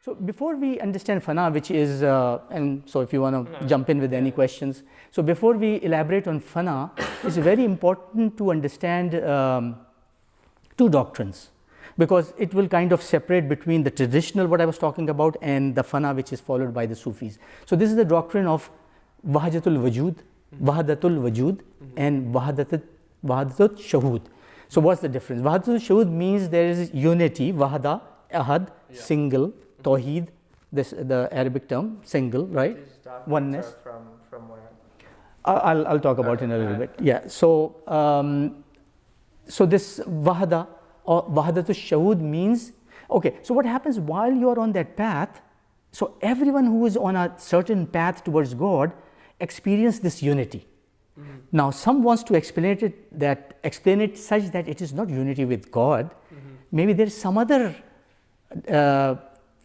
So before we understand Fana, which is, and so if you want to jump in with any questions. So before we elaborate on Fana, it's very important to understand two doctrines, because it will kind of separate between the traditional, what I was talking about, and the Fana, which is followed by the Sufis. So this is the doctrine of Wahdatul Wujud, Wahdatul Wujud, and Wahdatul Shuhud. So what's the difference? Wahdatul Shuhud means there is unity, Wahda, Ahad, single, Tawheed, this the Arabic term, single, right? Oneness. From where? I'll talk about it in a little bit. Yeah. So so this Wahda or Wahdatul Shuhud means, okay, so what happens while you are on that path? So everyone who is on a certain path towards God experience this unity. Now some wants to explain it such that it is not unity with God. Maybe there is some other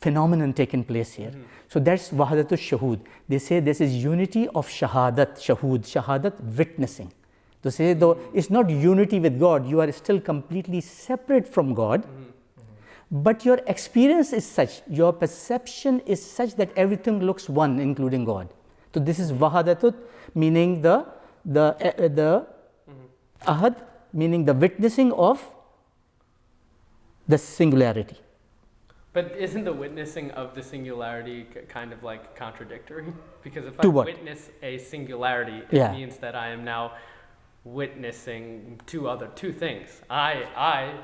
phenomenon taking place here. So that's Wahdatul Shuhud. They say this is unity of Shahadat, Shahadat, witnessing. They say though it's not unity with God, you are still completely separate from God, but your experience is such, your perception is such that everything looks one, including God. So this is Wahdatut, meaning the Ahad, meaning the witnessing of the singularity. But isn't the witnessing of the singularity kind of like contradictory? Because if I witness a singularity, it means that I am now witnessing two things.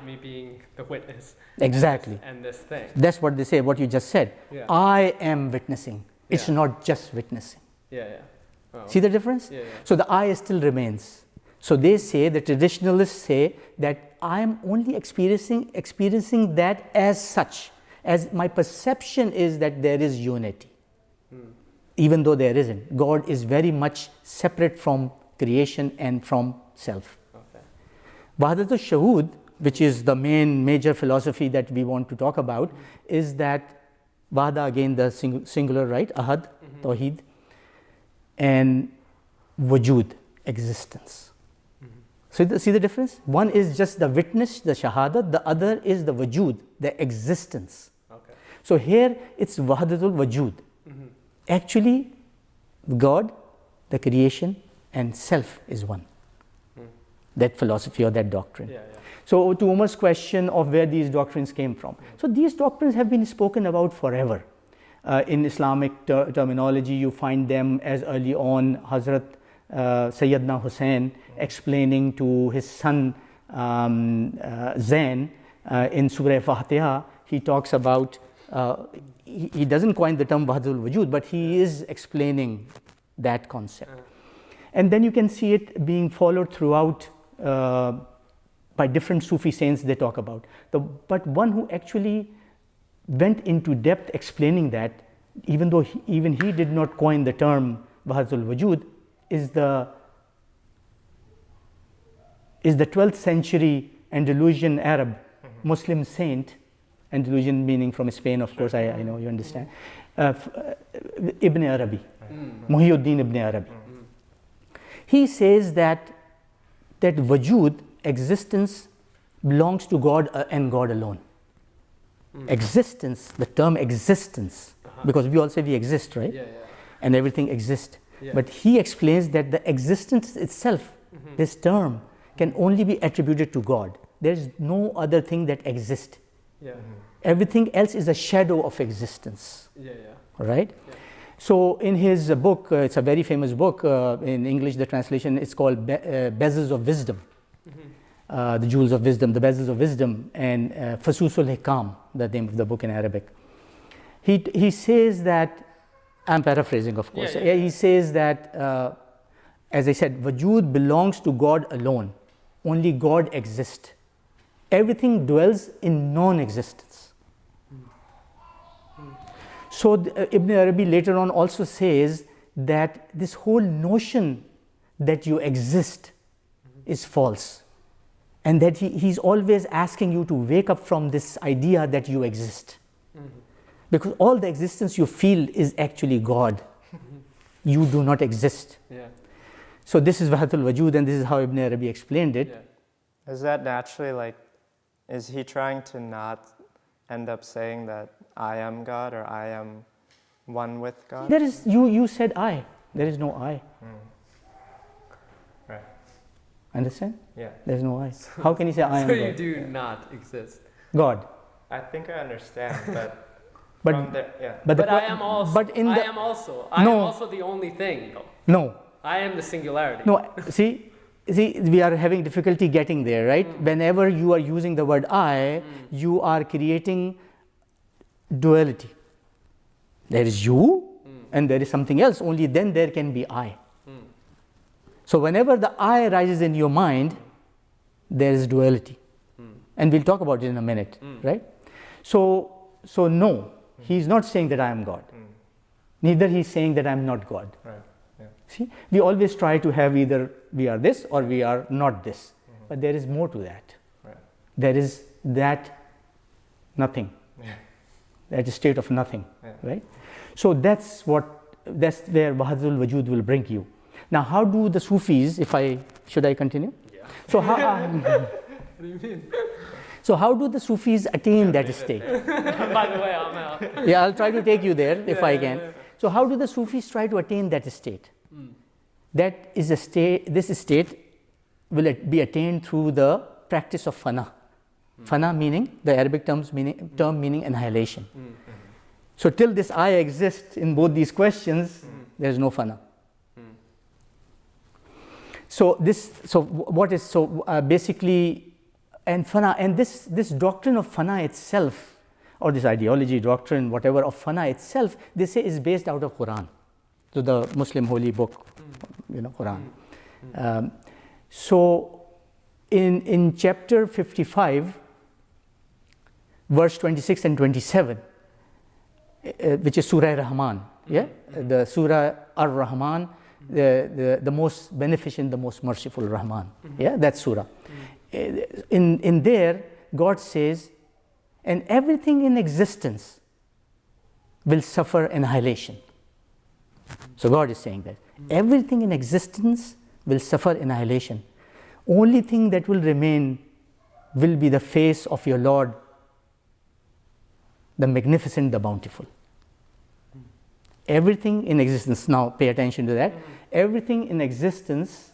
Me being the witness. Exactly. And this thing. That's what they say, what you just said. Yeah. I am witnessing. It's not just witnessing. Oh. See the difference? So the I still remains. So they say, the traditionalists say that I am only experiencing that as such. As my perception is that there is unity, even though there isn't. God is very much separate from creation and from self. Okay. Wahdatul Shuhud, which is the major philosophy that we want to talk about, is that Wahda, again the singular, right? Ahad, Tawheed, and Wujud, existence. So see the difference? One is just the witness, the Shahadat, the other is the Wujud, the existence. Okay. So here it's Wahdatul Wujud. Actually, God, the creation, and self is one. That philosophy or that doctrine. So to Umar's question of where these doctrines came from. So these doctrines have been spoken about forever. In Islamic terminology, you find them as early on Hazrat Sayyidina Hussain explaining to his son Zain in Surah Fatiha. He talks about, he doesn't coin the term Wahdatul Wujud, but he is explaining that concept. And then you can see it being followed throughout by different Sufi saints they talk about. But one who actually went into depth explaining that, even though even he did not coin the term Wahdatul Wujud, is the 12th century Andalusian Arab Muslim saint, Andalusian meaning from Spain, of course, I know you understand, Ibn Arabi, Muhyiddin Ibn Arabi. He says that Wujud, existence, belongs to God and God alone. Existence, the term existence, because we all say we exist, right? And everything exists. But he explains that the existence itself, this term, can only be attributed to God. There is no other thing that exists. Everything else is a shadow of existence. Right? So in his book, it's a very famous book, in English the translation is called Bezels of Wisdom. The Jewels of Wisdom, the Bezels of Wisdom, and Fususul Hikam, the name of the book in Arabic. He says that, I'm paraphrasing of course, he says that, as I said, Wujud belongs to God alone. Only God exists. Everything dwells in non-existence. So Ibn Arabi later on also says that this whole notion that you exist is false. And that he's always asking you to wake up from this idea that you exist. Because all the existence you feel is actually God. You do not exist. So this is Wahdatul Wujud, and this is how Ibn Arabi explained it. Is that naturally, like, is he trying to not end up saying that I am God or I am one with God? There is, you said I. There is no I. Right. Understand? Yeah. There's no I. How can you say I am So God? you do not exist. God. I think I understand, but But from there, yeah. But I am also. But in I the, am also. I am also the only thing, though. no. I am the singularity. No, see, we are having difficulty getting there, right? Whenever you are using the word I, you are creating duality. There is you and there is something else, only then there can be I. So whenever the I arises in your mind, there is duality. And we'll talk about it in a minute, right? So no, he's not saying that I am God. Neither he's saying that I am not God. Right. Yeah. See, we always try to have either we are this or we are not this. But there is more to that. Right. There is that nothing. Yeah. That state of nothing, Yeah. right? So that's where Wahdat al-Wujud will bring you. Now, how do the Sufis, should I continue? Yeah. So how, What do you mean? so how do the Sufis attain that state? By the way, I'm out. Yeah, I'll try to take you there if I can. So how do the Sufis try to attain that state? That is a state, this state will be attained through the practice of Fana. Fana meaning, the Arabic term meaning annihilation. So till this I exists in both these questions, there is no Fana. Basically, and Fana, and this doctrine of Fana itself, or this ideology, doctrine, whatever of Fana itself, they say is based out of Quran. So the Muslim holy book, Quran. So in chapter 55, verse 26 and 27, which is Surah Rahman, the Surah ar-Rahman, the most beneficent, the most merciful Rahman, that Surah. In there, God says, and everything in existence will suffer annihilation. So God is saying that everything in existence will suffer annihilation. Only thing that will remain will be the face of your Lord, the magnificent, the bountiful. Everything in existence, now pay attention to that, everything in existence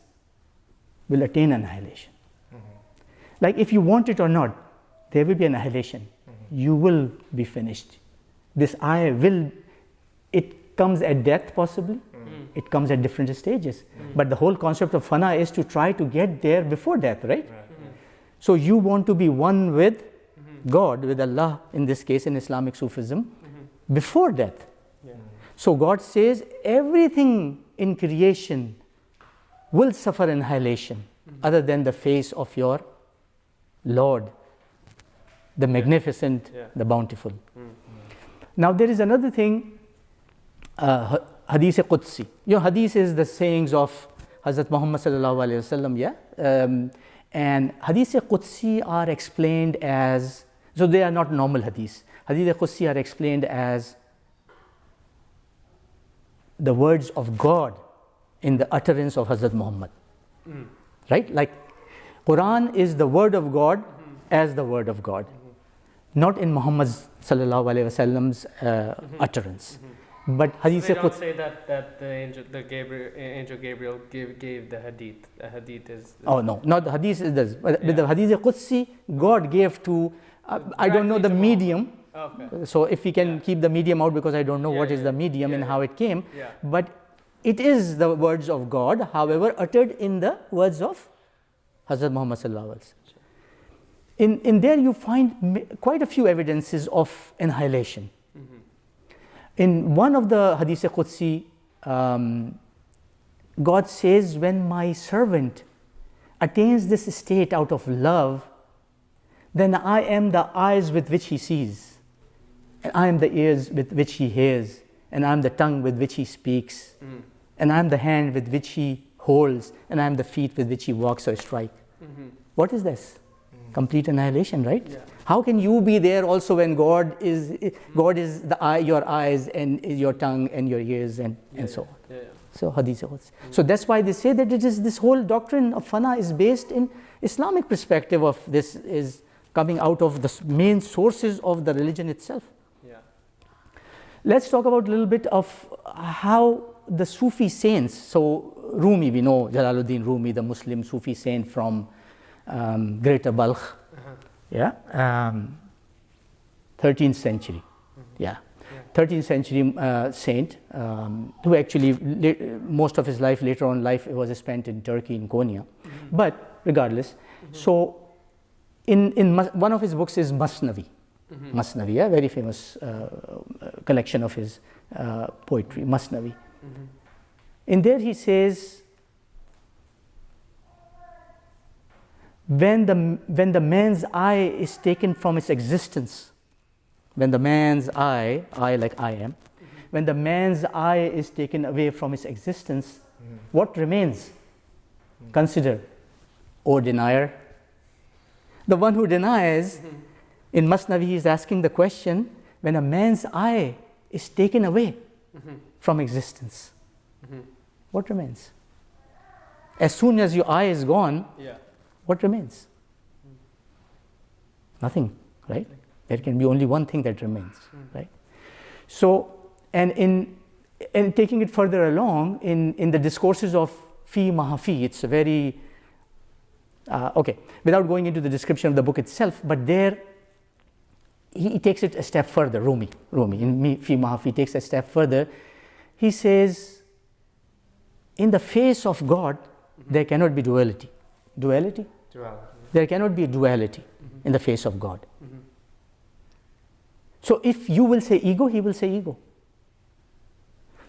will attain annihilation. Like if you want it or not, there will be annihilation. You will be finished. This I will, it comes at death possibly, it comes at different stages. But the whole concept of Fana is to try to get there before death, right? So you want to be one with God, with Allah, in this case in Islamic Sufism, before death. So God says everything in creation will suffer annihilation other than the face of your Lord, the magnificent, the bountiful. Now there is another thing, Hadith Qudsi. Hadith is the sayings of Hazrat Muhammad sallallahu alaihi wasallam, and Hadith Qudsi are explained as, so they are not normal hadiths. Hadith Qudsi are explained as the words of God in the utterance of Hazrat Muhammad. Right? Like Quran is the word of God as the word of God, not in Muhammad sallallahu alaihi wasallam's utterance. But Hadith so they don't say that the angel Gabriel gave the hadith. The hadith is. Oh no, not the hadith is this. But with the Hadith Qudsi, God gave to, I don't know the medium. Okay. So if we can keep the medium out, because I don't know what is the medium and how it came. But it is the words of God, however, uttered in the words of Hazrat Muhammad sallallahu alaihi wasallam. In there you find quite a few evidences of annihilation. In one of the Hadith Qudsi, God says, when my servant attains this state out of love, then I am the eyes with which he sees, and I am the ears with which he hears, and I am the tongue with which he speaks, and I am the hand with which he holds, and I am the feet with which he walks or strikes. What is this? Complete annihilation, right? How can you be there also when God is the eye, your eyes, and your tongue and your ears and so on? So Hadith Qudsi. So that's why they say that it is this whole doctrine of Fana is based in Islamic perspective of this is coming out of the main sources of the religion itself. Yeah. Let's talk about a little bit of how the Sufi saints, so Rumi, we know Jalaluddin Rumi, the Muslim Sufi saint from Greater Balkh, 13th century, 13th century saint, who actually most of his life, later on life, was spent in Turkey, in Konya. But regardless, so in one of his books is Masnavi, Masnavi, a very famous collection of his poetry, Masnavi. In there he says, when the man's eye is taken from its existence, when the man's eye like I am, when the man's eye is taken away from its existence, what remains? Consider, O denier. The one who denies, in Masnavi he is asking the question, when a man's eye is taken away from existence, what remains? As soon as your eye is gone, what remains? Nothing, right? There can be only one thing that remains, right? So, and taking it further along, in the discourses of Fi Mahafi, it's a very, okay, without going into the description of the book itself, but there, he takes it a step further, Rumi, in Fi Mahafi takes a step further. He says, in the face of God, there cannot be duality. Duality? There cannot be duality in the face of God. So if you will say ego, he will say ego.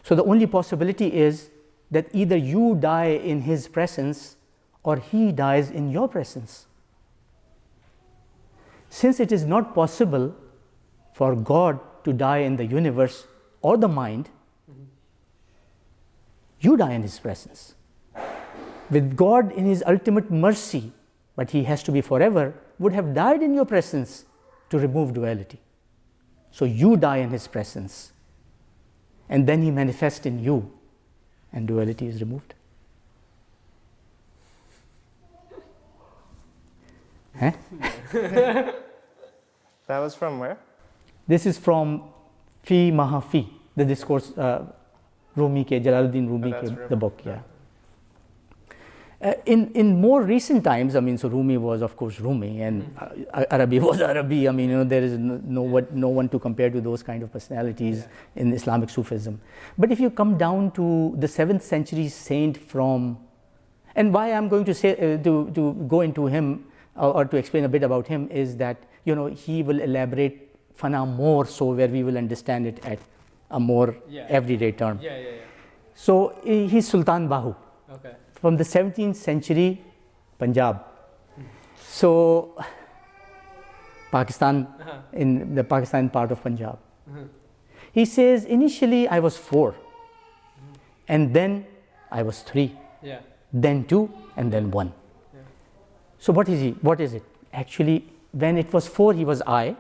So the only possibility is that either you die in his presence or he dies in your presence. Since it is not possible for God to die in the universe or the mind, you die in his presence. With God in his ultimate mercy, but he has to be forever, would have died in your presence to remove duality. So you die in his presence, and then he manifests in you, and duality is removed. Huh? That was from where? This is from Fi Mahafi, the discourse, Rumi ke, Jalaluddin Rumi ke, the book, in more recent times, I mean, so Rumi was, of course, Rumi, and Arabi was Arabi. I mean, there is no one to compare to those kind of personalities in Islamic Sufism. But if you come down to the 7th century saint from, and why I'm going to say to go into him or to explain a bit about him is that, you know, he will elaborate Fana more so where we will understand it at a more everyday term. So he's Sultan Bahu. Okay. From the 17th century, Punjab. So, Pakistan, in the Pakistan part of Punjab. He says, initially I was 4, and then I was 3, then 2, and then 1. So what is he? What is it? Actually, when it was 4, he was I,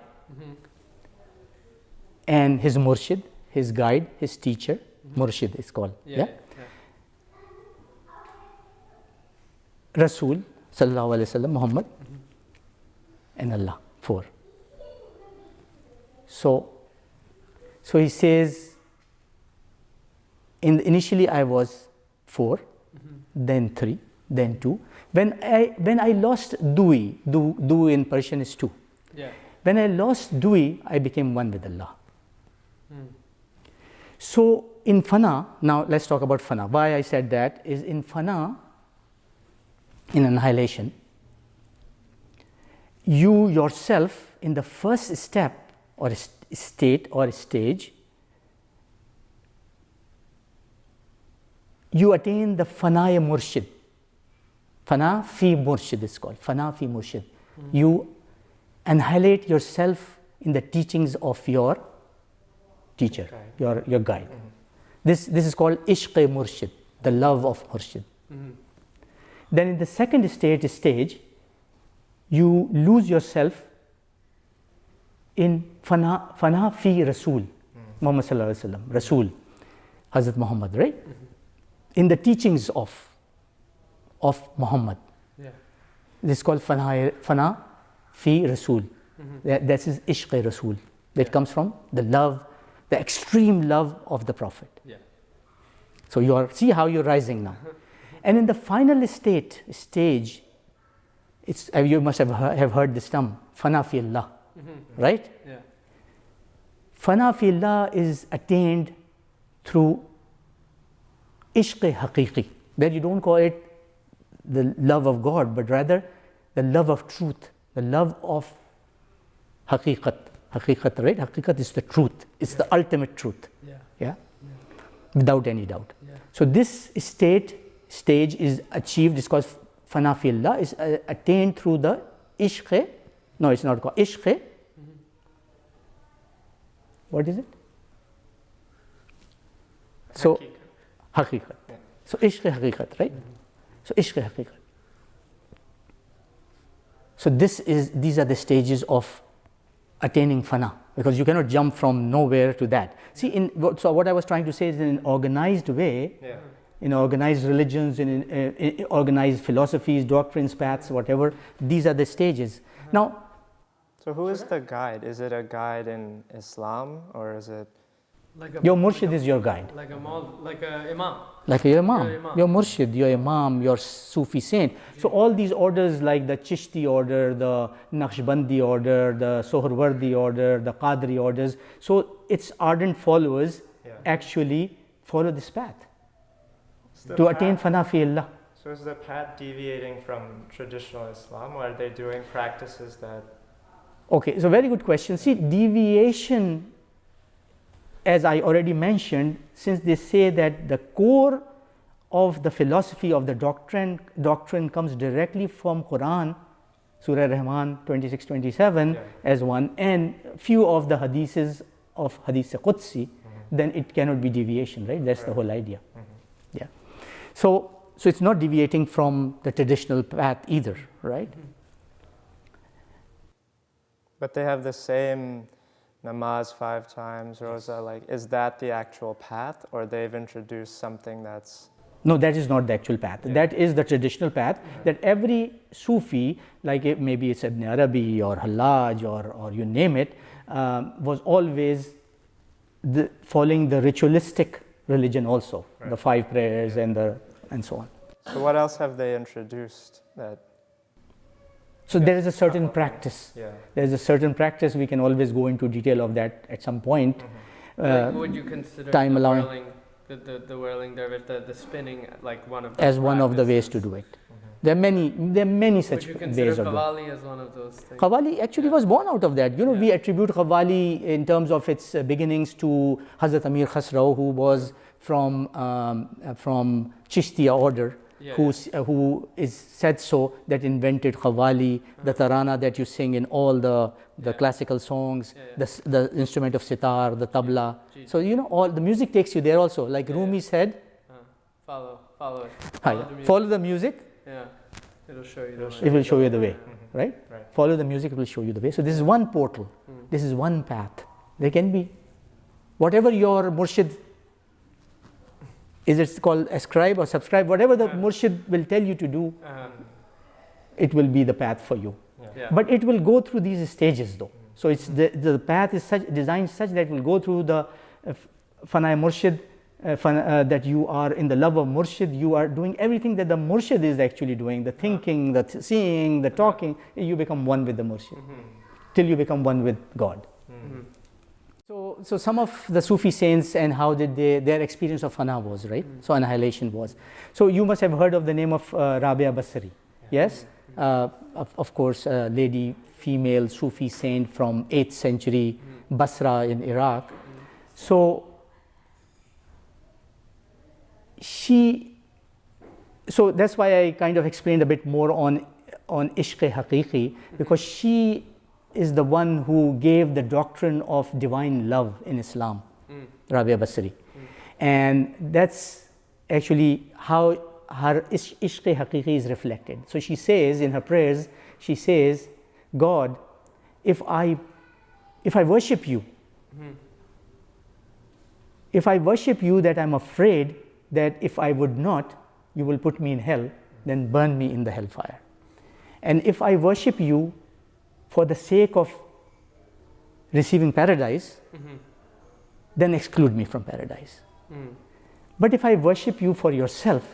and his murshid, his guide, his teacher, murshid is called. Rasul, sallallahu alaihi wasallam, Muhammad, and Allah, 4. So he says, initially I was 4, then 3, then 2. When I lost dui in Persian is 2. When I lost dui, I became one with Allah. So in Fana, now let's talk about Fana. Why I said that is in Fana, in annihilation, you yourself in the first step or state or stage, you attain the Fanaa Murshid. Fanaa-fi-Murshid is called, Fanaa-fi-Murshid. You annihilate yourself in the teachings of your teacher, your guide. This is called Ishq-e Murshid, the love of Murshid. Then in the second stage, you lose yourself in Fanaa-fi-Rasul, Muhammad sallallahu alaihi wasallam, Rasul, Hazrat Muhammad, right? In the teachings of Muhammad. This is called Fanaa fi Rasul. That is Ishq-e Rasul. That comes from the love, the extreme love of the Prophet. Yeah. So see how you're rising now. And in the final stage, you must have heard this term, Fanaa-fi-Allah, right? Yeah. Fanaa-fi-Allah is attained through Ishq-e Haqeeqi. That you don't call it the love of God, but rather the love of truth, the love of Haqiqat. Haqiqat, right? Haqiqat is the truth. It's the ultimate truth. Yeah? Without any doubt. Yeah. So this stage is achieved, it's called Fanaa-fi-Allah, is attained through the Ishq-e, no, it's not called Ishq-e, what is it? So, Haqiqat. So Ishq-e Haqeeqat, right? So Ishq-e Haqeeqat. So these are the stages of attaining Fana, because you cannot jump from nowhere to that. See, so what I was trying to say is, in an organized way, in organized religions, in organized philosophies, doctrines, paths, whatever, these are the stages. Now, so who is the guide? Is it a guide in Islam, or is it? Your murshid is your guide. Like a imam. Like your imam. Your murshid, your imam, your Sufi saint. So all these orders, like the Chishti order, the Naqshbandi order, the Sohrawardi order, the Qadri orders, so its ardent followers actually follow this path to attain Fanaa-fi-Allah. So is the path deviating from traditional Islam, or are they doing practices that? Okay, so very good question. See, deviation, as I already mentioned, since they say that the core of the philosophy of the doctrine comes directly from Quran, Surah ar-Rahman 26-27 as one, and few of the hadiths of Hadith Qudsi, then it cannot be deviation, right? That's the whole idea. Yeah. So it's not deviating from the traditional path either, right? But they have the same namaz 5 times, roza, like, is that the actual path, or they've introduced something that's? No, that is not the actual path. That is the traditional path that every Sufi, like maybe it's Ibn Arabi or Hallaj or you name it, was always following the ritualistic religion also, the 5 prayers and so on. So what else have they introduced that? So there is a certain practice. There is a certain practice. We can always go into detail of that at some point. Would you consider time allowing the whirling dervish, the spinning, like one of as one of the ways to do it? There are many such ways of doing it. Qawwali as one of those things? Qawwali actually was born out of that. We attribute Qawwali in terms of its beginnings to Hazrat Amir Khasrau, who was from Chishtiya order. Who is said so that invented Qawwali, the tarana that you sing in all the classical songs, the instrument of sitar, the tabla. So all the music takes you there also. Like Rumi said, follow it. Follow the music. Yeah, it'll show you the way. It will show you the way, right? Follow the music, it will show you the way. So this is one portal. This is one path. There can be whatever your murshid. Is it called ascribe or subscribe? Whatever the murshid will tell you to do, it will be the path for you. But it will go through these stages though. So it's the path is designed such that it will go through the Fana Murshid, that you are in the love of Murshid, you are doing everything that the Murshid is actually doing, the thinking, the seeing, the talking, you become one with the Murshid, till you become one with God. So some of the Sufi saints and how did their experience of Fana was, right? So annihilation was. So you must have heard of the name of Rabia al Basri, yes? Of course, a lady, female Sufi saint from 8th century Basra in Iraq. So that's why I kind of explained a bit more on Ishq-e Haqeeqi, because she is the one who gave the doctrine of divine love in Islam, Rabia al Basri. And that's actually how her Ishq-e Haqeeqi is reflected. So she says in her prayers, she says, God, if I worship you, if I worship you that I'm afraid that if I would not, you will put me in hell, then burn me in the hellfire. And if I worship you for the sake of receiving paradise, then exclude me from paradise. But if I worship you for yourself,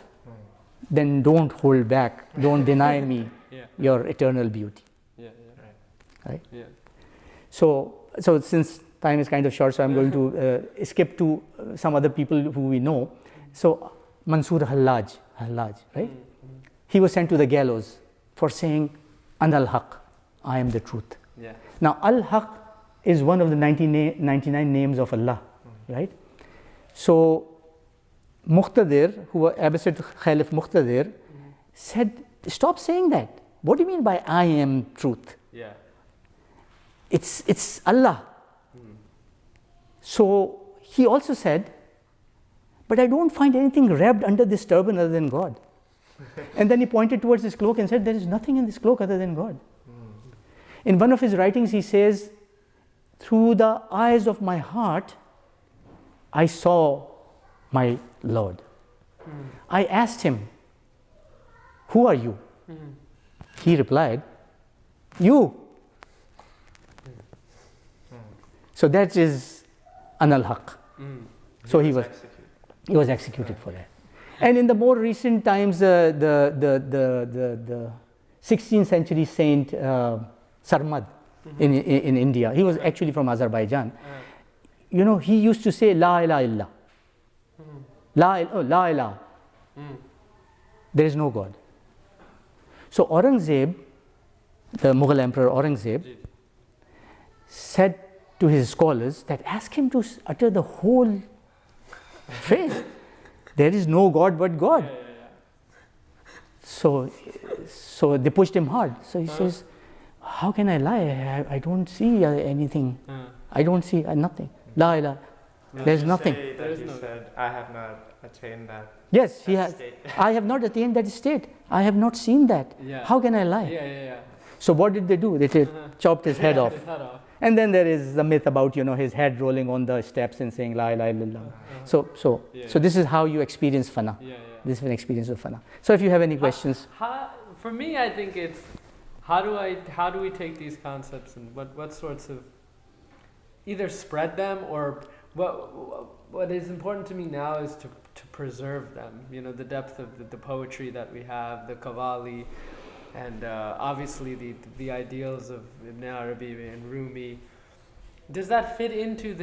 then don't hold back, don't deny me your eternal beauty. Right? So since time is kind of short, so I'm going to skip to some other people who we know. So Mansur al-Hallaj, right? He was sent to the gallows for saying, An al-Haq, I am the truth. Now al-Haq is one of the 99 names of Allah, right? So Muqtadir, who was Abbasid Caliph Muqtadir, said, stop saying that. What do you mean by I am truth? It's Allah. So he also said, but I don't find anything wrapped under this turban other than God. And then he pointed towards his cloak and said, there is nothing in this cloak other than God. In one of his writings he says, through the eyes of my heart, I saw my Lord. I asked him, who are you? He replied, you. So that is An al-Haq. So he was executed for that. And in the more recent times, the 16th century saint Sarmad in India, he was actually from Azerbaijan. You know, he used to say, La ilaha illallah. La ilaha. There is no God. So Aurangzeb, the Mughal emperor Aurangzeb, said to his scholars that ask him to utter the whole phrase. There is no God but God. So they pushed him hard. So he says, how can I lie? I don't see anything. I don't see nothing. La ilaha. There's nothing. He said, I have not attained that. Yes, he has. I have not attained that state. I have not seen that. How can I lie? So what did they do? They chopped his head off. And then there is the myth about, you know, his head rolling on the steps and saying La ilaha illallah. So this is how you experience Fana. This is an experience of Fana. So if you have any questions. For me, I think it's how do we take these concepts and what sorts of either spread them, or what is important to me now is to preserve them. You know, the depth of the poetry that we have, the Qawwali, and obviously the ideals of Ibn Arabi and Rumi. Does that fit into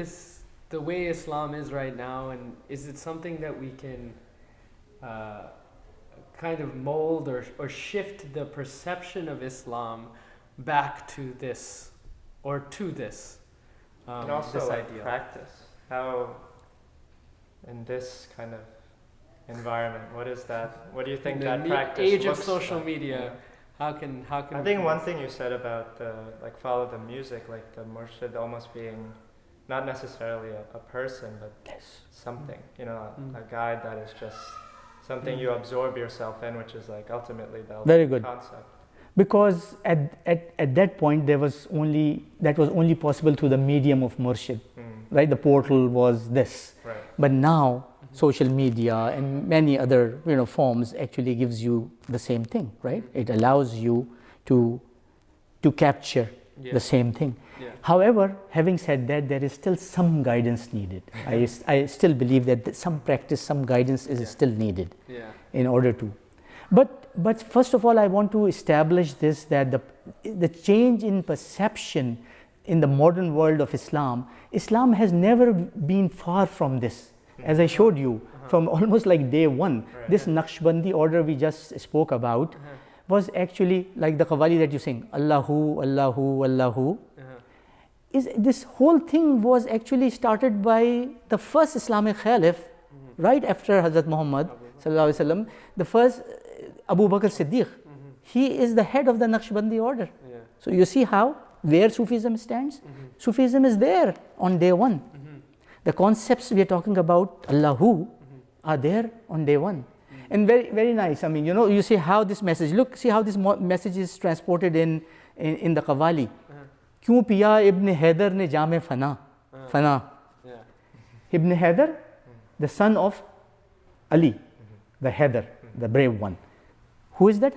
the way Islam is right now, and is it something that we can kind of mold or shift the perception of Islam back to this, or to this and also this like idea? Practice. How in this kind of environment, what is that? What do you think that practice age of looks social like? media? How can I think one thing you said about like follow the music, like the murshid almost being not necessarily a person, but something, you know, a guide that is just something you absorb yourself in, which is like ultimately the ultimate concept. Because at that point that was only possible through the medium of murshid, right? The portal was this, right. But now social media and many other, you know, forms actually gives you the same thing, right? It allows you to capture the same thing. However, having said that, there is still some guidance needed. I still believe that some practice, some guidance is still needed in order to. But first of all, I want to establish this, that the change in perception in the modern world of Islam has never been far from this. As I showed you, from almost like day one, this Naqshbandi order we just spoke about was actually like the Qawwali that you sing, Allahu, Allahu, Allahu. This whole thing was actually started by the first Islamic Caliph, right after Hazrat Muhammad sallallahu alaihi wasallam, the first Abu Bakr Siddiq. He is the head of the Naqshbandi order. So you see where Sufism stands? Sufism is there on day one. The concepts we are talking about, Allahu, are there on day one. And very, very nice. I mean, you know, you see how this message, see how this message is transported in the Qawwali. Kyun piya Ibn Haydar ne jame Fana? Fana. Ibn Haydar, the son of Ali, the Haydar, the brave one. Who is that?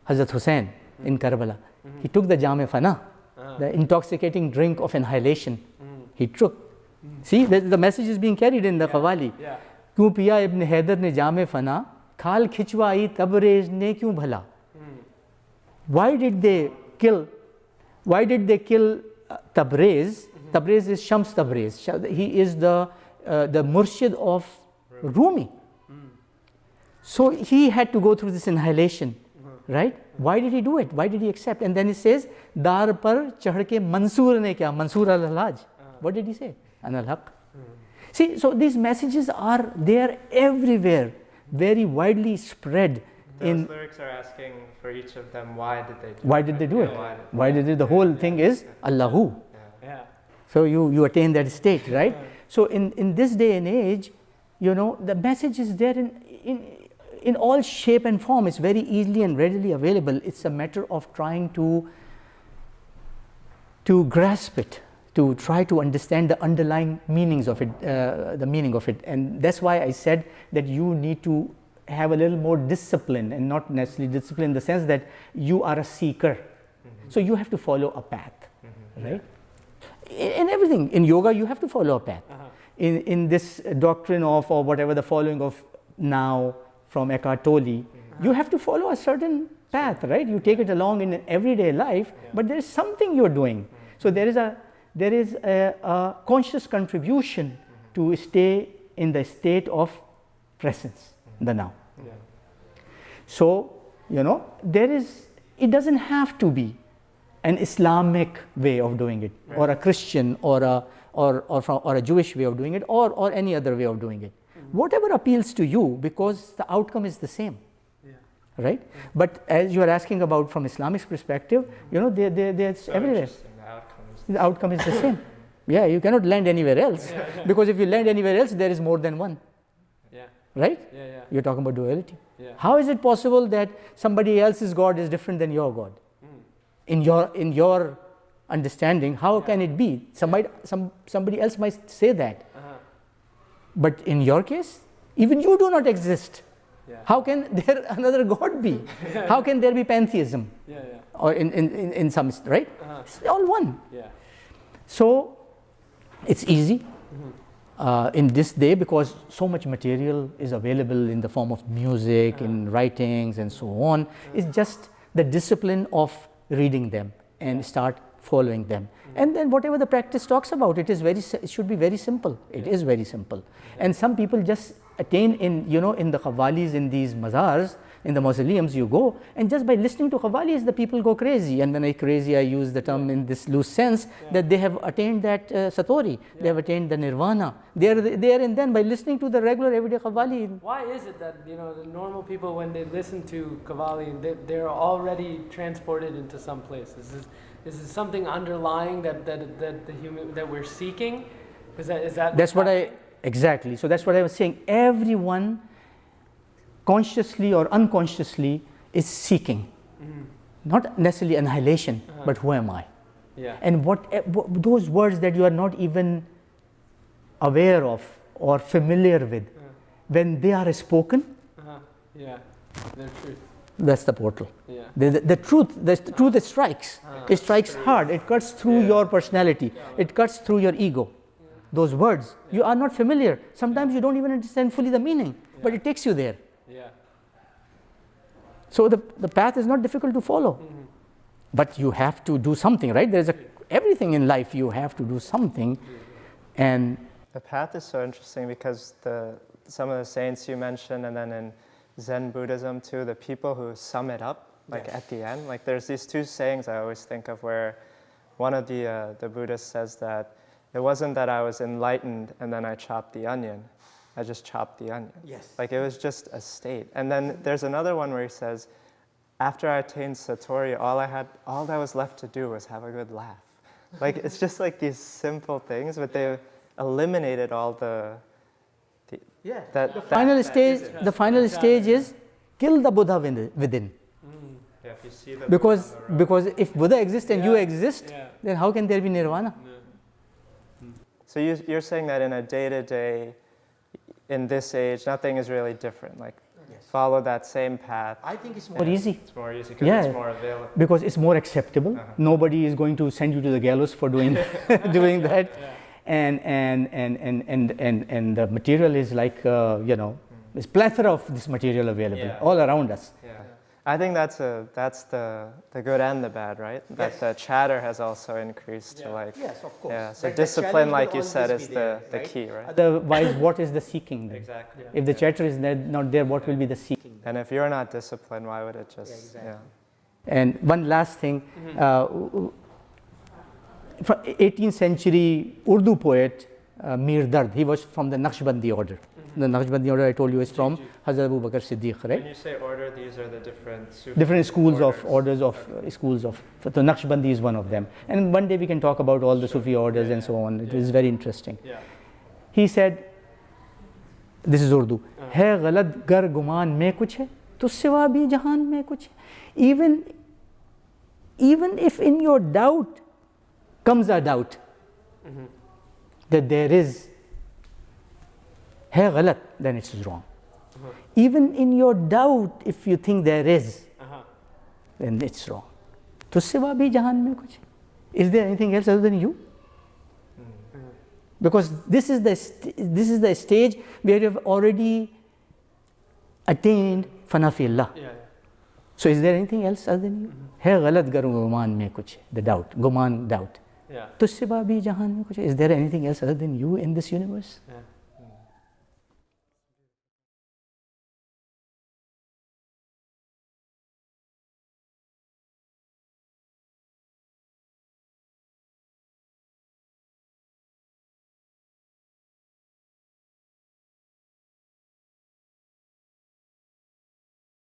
Hazrat Hussain in Karbala. He took the jame Fana the intoxicating drink of annihilation. He took. See, the message is being carried in the Qawwali. Kyun piya ibn Haidar ne jame fana, khal khichwayi Tabrez ne kyun bhala? Why did they kill Tabrez? Tabrez is Shams Tabrez. He is the murshid of Rumi. So he had to go through this annihilation, right? Why did he do it? Why did he accept? And then he says, Dar par chadh ke Mansur ne kya? Mansur al-Hallaj. What did he say? An al-Haq. See, so these messages are there everywhere, very widely spread. Those lyrics are asking for each of them, why did they do it? Why did they do it? Why did they? The whole thing is Allahu. So you attain that state, right? So in this day and age, the message is there in all shape and form. It's very easily and readily available. It's a matter of trying to grasp it, to try to understand the underlying meanings of it, the meaning of it. And that's why I said that you need to have a little more discipline, and not necessarily discipline in the sense that you are a seeker. So you have to follow a path, right? In everything, in yoga, you have to follow a path. In this doctrine of, or whatever, the following of now from Eckhart Tolle, you have to follow a certain path, right? You take it along in everyday life, but there is something you're doing. So there is a conscious contribution to stay in the state of presence, the now. So, it doesn't have to be an Islamic way of doing it, or a Christian, or a Jewish way of doing it, or any other way of doing it. Whatever appeals to you, because the outcome is the same, right? But as you are asking about from Islamic perspective, there's everywhere. The outcome is the same. Yeah, you cannot land anywhere else, because if you land anywhere else, there is more than one. Right? You're talking about duality. How is it possible that somebody else's God is different than your God? In your understanding, how can it be? Somebody else might say that. But in your case, even you do not exist. How can there another God be? How can there be pantheism? Or in some, right? It's all one. So it's easy in this day, because so much material is available in the form of music, in writings, and so on. It's just the discipline of reading them and start following them. And then whatever the practice talks about, it should be very simple. It is very simple. And some people just attain in the Qawwalis, in these mazars, in the mausoleums you go, and just by listening to Qawwalis, the people go crazy. And when I crazy, I use the term in this loose sense, that they have attained that satori, they have attained the nirvana. There and then, by listening to the regular everyday Qawwali. Why is it that the normal people, when they listen to Qawwali, they're already transported into some place? Is this something underlying that we're seeking? That's what exactly. So that's what I was saying. Everyone, consciously or unconsciously, is seeking, not necessarily annihilation, but who am I? And what those words that you are not even aware of or familiar with, when they are spoken, they're truth. That's the portal. The truth strikes. It strikes hard. It cuts through your personality. It cuts through your ego. Those words, you are not familiar. Sometimes you don't even understand fully the meaning, but it takes you there. So the path is not difficult to follow, but you have to do something, right? There's everything in life, you have to do something. And the path is so interesting, because some of the saints you mentioned, and then in Zen Buddhism too, the people who sum it up, at the end, there's these two sayings I always think of, where one of the Buddhists says that it wasn't that I was enlightened and then I chopped the onion. I just chopped the onion. It was just a state. And then there's another one where he says, after I attained Satori, all that was left to do was have a good laugh. It's just these simple things, but they eliminated all the final stage is kill the Buddha within. If you see the because if Buddha exists and you exist, then how can there be nirvana? So you're saying that in a day-to-day, in this age, nothing is really different. follow that same path. I think it's more easy. It's more easy because it's more available. Because it's more acceptable. Nobody is going to send you to the gallows for doing doing that. And the material is like there's plethora of this material available all around us. I think that's the good and the bad, right? That the chatter has also increased to like of course. So discipline, like you said, is the key, right? Otherwise, what is the seeking then? Exactly. If the chatter is not there, what will be the seeking? And if you're not disciplined, why would it just And one last thing, from 18th century Urdu poet Mir Dard, he was from the Naqshbandi order. The Naqshbandi order I told you is from Hazrat Abu Bakr Siddiq, right? When you say order, these are the different Sufi different schools orders. schools of. So Naqshbandi is one of them. And one day we can talk about all the Sufi orders and so on. It is very interesting. He said, this is Urdu, है गलत गर गुमान में कुछ है तो सिवा भी जहान में कुछ है. Even if in your doubt comes a doubt that there is है गलत, then it's wrong. Even in your doubt, if you think there is, then it's wrong. तो सिवा भी जहान में कुछ. Is there anything else other than you? Because this is the stage where you have already attained Fanaa-fi-Allah. So is there anything else other than you? है गलत गर गुमान में कुछ, the doubt, guman, doubt. तो सिवा भी जहान में कुछ. Is there anything else other than you in this universe?